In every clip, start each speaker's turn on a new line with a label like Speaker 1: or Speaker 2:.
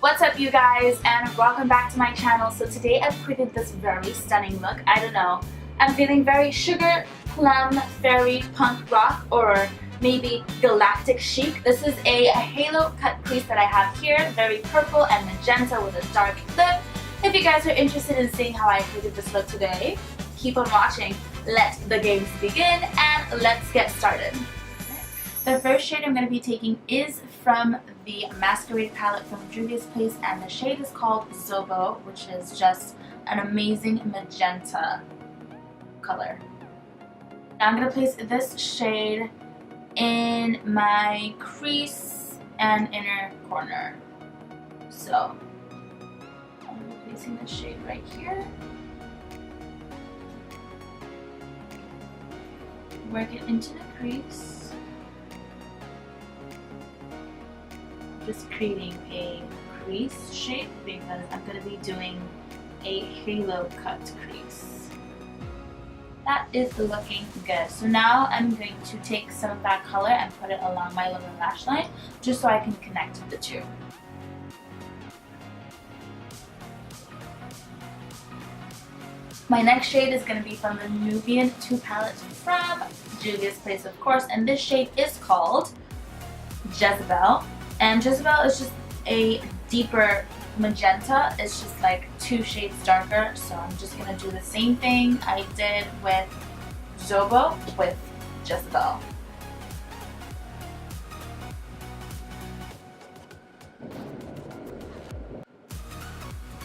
Speaker 1: What's up you guys, and welcome back to my channel. So today I've created this very stunning look. I don't know, I'm feeling very sugar, plum, fairy, punk rock, or maybe galactic chic. This is a halo cut crease that I have here, very purple and magenta with a dark lip. If you guys are interested in seeing how I created this look today, keep on watching. Let the games begin and let's get started. The first shade I'm going to be taking is from the Masquerade palette from Juvias Place, and the shade is called Dodo, which is just an amazing magenta color. Now I'm going to place this shade in my crease and inner corner. So I'm placing the shade right here. Work it into the crease. Just creating a crease shape because I'm going to be doing a halo cut crease. That is looking good. So now I'm going to take some of that color and put it along my lower lash line just so I can connect the two. My next shade is going to be from the Nubian 2 palette from Juvias Place, of course, and this shade is called Jezebel. And Jezebel is just a deeper magenta. It's just like 2 shades darker. So I'm just going to do the same thing I did with Dodo with Jezebel.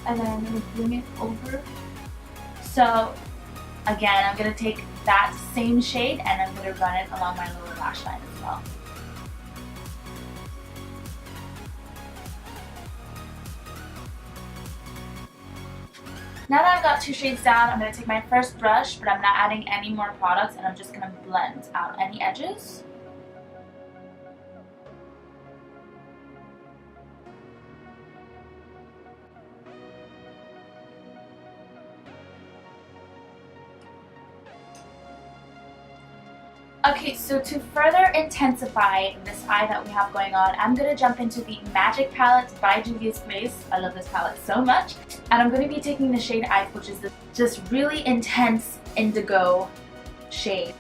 Speaker 1: And then I'm going to bring it over. So again, I'm going to take that same shade and I'm going to run it along my lower lash line as well. Now that I've got 2 shades down, I'm going to take my first brush, but I'm not adding any more products, and I'm just going to blend out any edges. Okay, so to further intensify this eye that we have going on, I'm going to jump into the Magic palette by Juvias Place. I love this palette so much. And I'm going to be taking the shade Ice, which is this just really intense indigo shade.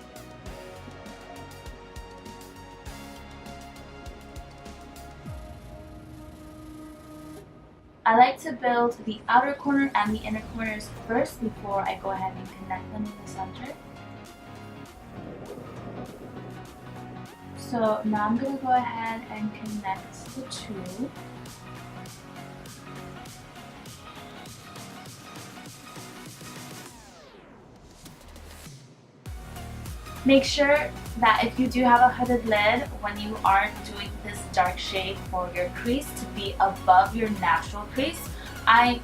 Speaker 1: I like to build the outer corner and the inner corners first before I go ahead and connect them in the center. So now I'm going to go ahead and connect the two. Make sure that if you do have a hooded lid, when you are doing this dark shade for your crease, to be above your natural crease. I,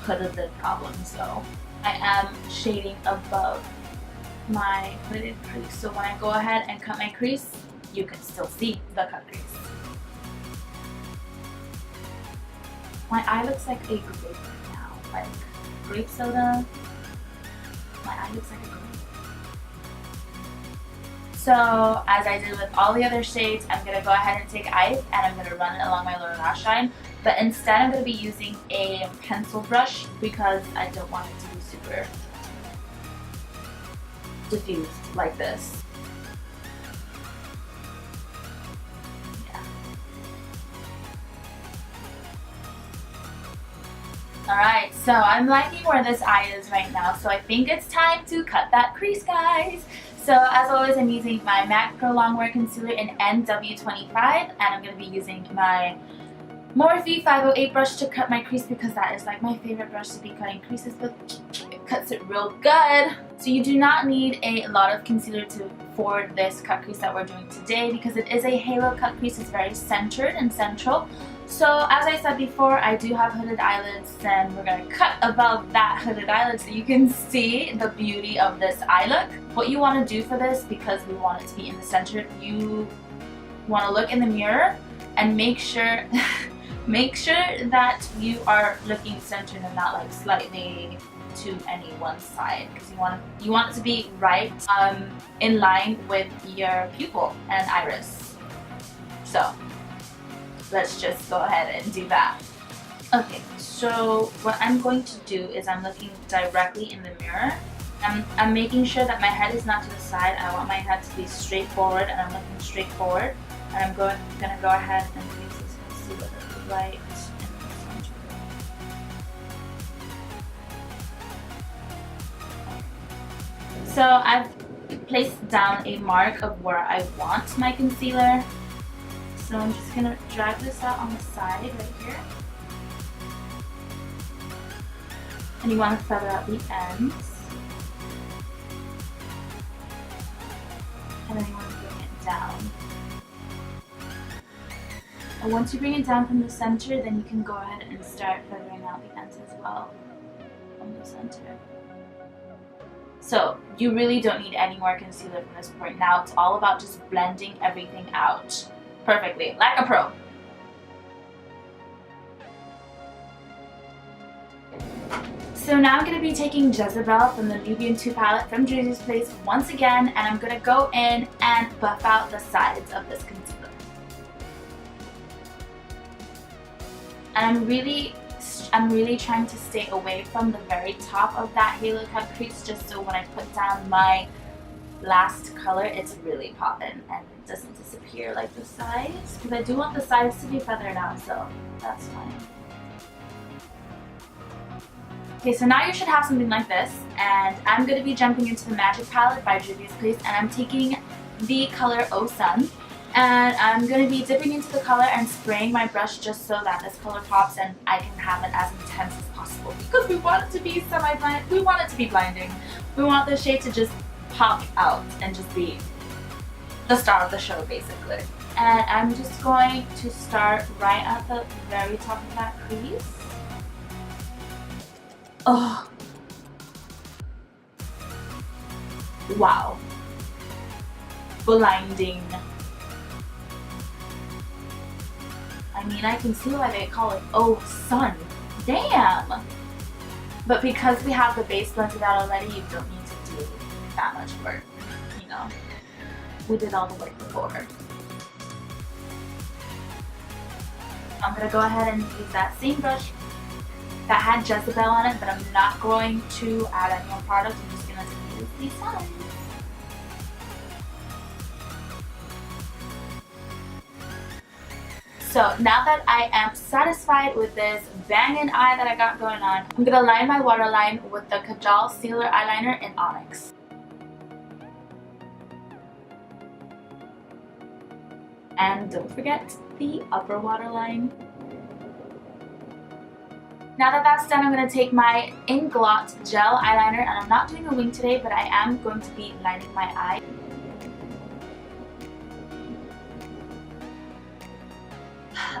Speaker 1: hooded lid problem, so I am shading above my hooded crease. So when I go ahead and cut my crease, you can still see the cut crease. My eye looks like a grape right now, like grape soda. My eye looks like a grape. So as I did with all the other shades, I'm going to go ahead and take ice and I'm going to run it along my lower lash line. But instead I'm going to be using a pencil brush because I don't want it to be super diffused like this. Alright, so I'm liking where this eye is right now, so I think it's time to cut that crease, guys. So as always, I'm using my MAC Pro Longwear Concealer in NW25, and I'm going to be using my Morphe 508 brush to cut my crease because that is like my favorite brush to be cutting creases with. It cuts it real good. So you do not need a lot of concealer for this cut crease that we're doing today because it is a halo cut crease. It's very centered and central. So as I said before, I do have hooded eyelids, and we're going to cut above that hooded eyelid so you can see the beauty of this eye look. What you want to do for this, because we want it to be in the center, you want to look in the mirror and make sure that you are looking centered and not like slightly to any one side, because you want it to be right in line with your pupil and iris. So let's just go ahead and do that. Okay, so what I'm going to do is I'm looking directly in the mirror. I'm making sure that my head is not to the side. I want my head to be straight forward, and I'm looking straight forward. And I'm gonna go ahead and use this concealer right in the center. So I've placed down a mark of where I want my concealer. So I'm just gonna drag this out on the side right here. And you want to feather out the ends. And then you want to bring it down. And once you bring it down from the center, then you can go ahead and start feathering out the ends as well from the center. So you really don't need any more concealer from this point. Now it's all about just blending everything out perfectly, like a pro. So now I'm going to be taking Jezebel from the Nubian 2 palette from Juvias Place once again, and I'm going to go in and buff out the sides of this concealer. And I'm really trying to stay away from the very top of that halo cut crease, just so when I put down my last color, it's really popping and it doesn't disappear like the sides, because I do want the sides to be feathered out, so that's fine. Okay, so now you should have something like this, and I'm going to be jumping into the Magic palette by Juvias Place, and I'm taking the color Oh Sun, and I'm going to be dipping into the color and spraying my brush just so that this color pops and I can have it as intense as possible, because we want it to be semi-blind, we want it to be blinding. We want the shade to just pop out and just be the star of the show, basically. And I'm just going to start right at the very top of that crease. Oh, wow, blinding. I mean, I can see why they call it Oh Sun, damn. But because we have the base blended out already, you don't need to do that much work, you know. We did all the work before. I'm gonna go ahead and use that same brush that had Jezebel on it, but I'm not going to add any more product. I'm just going to use these sides. So now that I am satisfied with this banging eye that I got going on, I'm going to line my waterline with the Kajal Sealer Eyeliner in Onyx. And don't forget the upper waterline. Now that that's done, I'm going to take my Inglot Gel Eyeliner, and I'm not doing a wing today, but I am going to be lining my eye.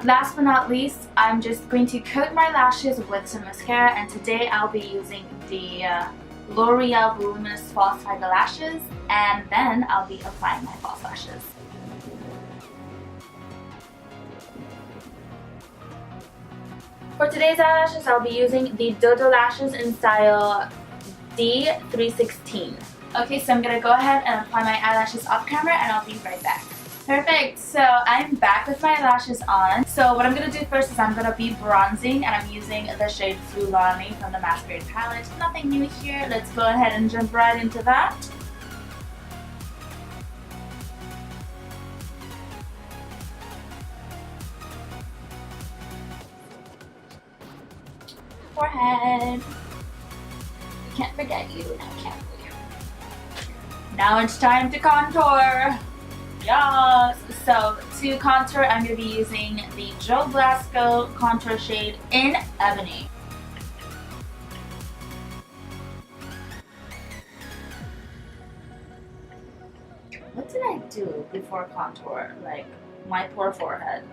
Speaker 1: Last but not least, I'm just going to coat my lashes with some mascara, and today I'll be using the L'Oreal Voluminous False Fiber Lashes, and then I'll be applying my false lashes. For today's eyelashes, I'll be using the Dodo lashes in style D316. Okay, so I'm going to go ahead and apply my eyelashes off camera, and I'll be right back. Perfect, so I'm back with my lashes on. So what I'm going to do first is I'm going to be bronzing, and I'm using the shade Fulani from the Masquerade palette. Nothing new here, let's go ahead and jump right into that. Forehead. Can't forget you now, can we? Now it's time to contour. Yes. So to contour, I'm going to be using the Joe Blasco contour shade in Ebony. What did I do before contour? Like my poor forehead.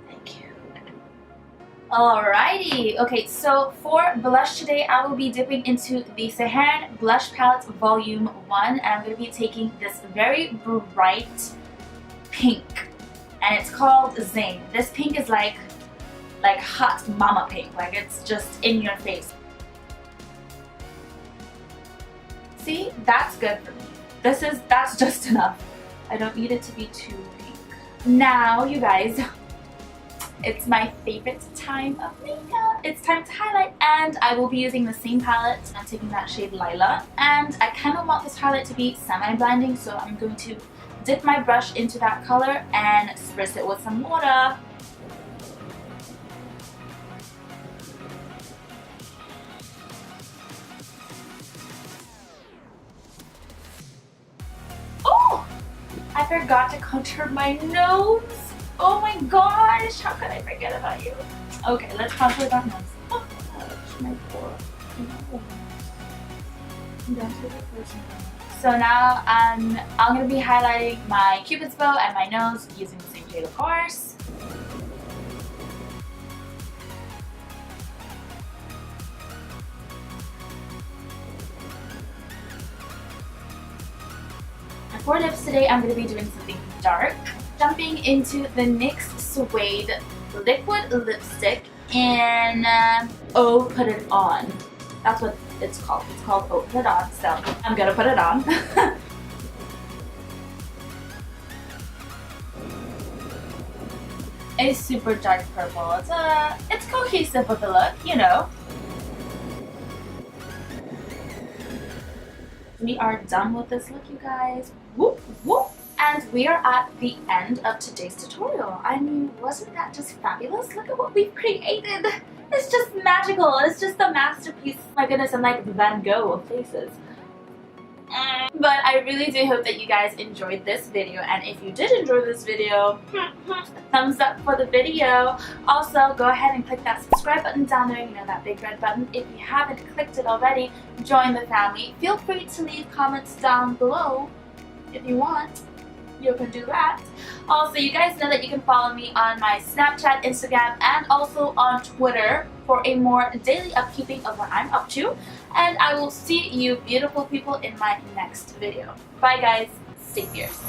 Speaker 1: Thank you. Alrighty, okay, so for blush today, I will be dipping into the Saharan Blush Palette Volume 1, and I'm going to be taking this very bright pink, and it's called Zing. This pink is like hot mama pink, like it's just in your face. See, that's good for me. That's just enough. I don't need it to be too pink. Now, you guys, It's my favorite time of makeup. It's time to highlight, and I will be using the same palette. I'm taking that shade Lila, and I kind of want this highlight to be semi-blinding, so I'm going to dip my brush into that color and spritz it with some water. Oh! I forgot to contour my nose. Oh my gosh, how could I forget about you? Okay, let's contour that nose. Oh gosh, my poor nose. So now I'm going to be highlighting my cupid's bow and my nose using the same shade, of course. And for lips today, I'm going to be doing something dark. Jumping into the NYX Suede liquid lipstick in Oh Put It On. That's what it's called. It's called Oh Put It On, so I'm gonna put it on. A super dark purple. It's cohesive with the look, you know. We are done with this look, you guys. Whoop, whoop. And we are at the end of today's tutorial. I mean, wasn't that just fabulous? Look at what we've created. It's just magical. It's just a masterpiece. My goodness, I'm like Van Gogh of faces. But I really do hope that you guys enjoyed this video, and if you did enjoy this video, thumbs up for the video. Also, go ahead and click that subscribe button down there, you know, that big red button. If you haven't clicked it already, join the family. Feel free to leave comments down below if you want. You can do that. Also, you guys know that you can follow me on my Snapchat, Instagram, and also on Twitter for a more daily upkeeping of what I'm up to. And I will see you beautiful people in my next video. Bye guys. Stay fierce.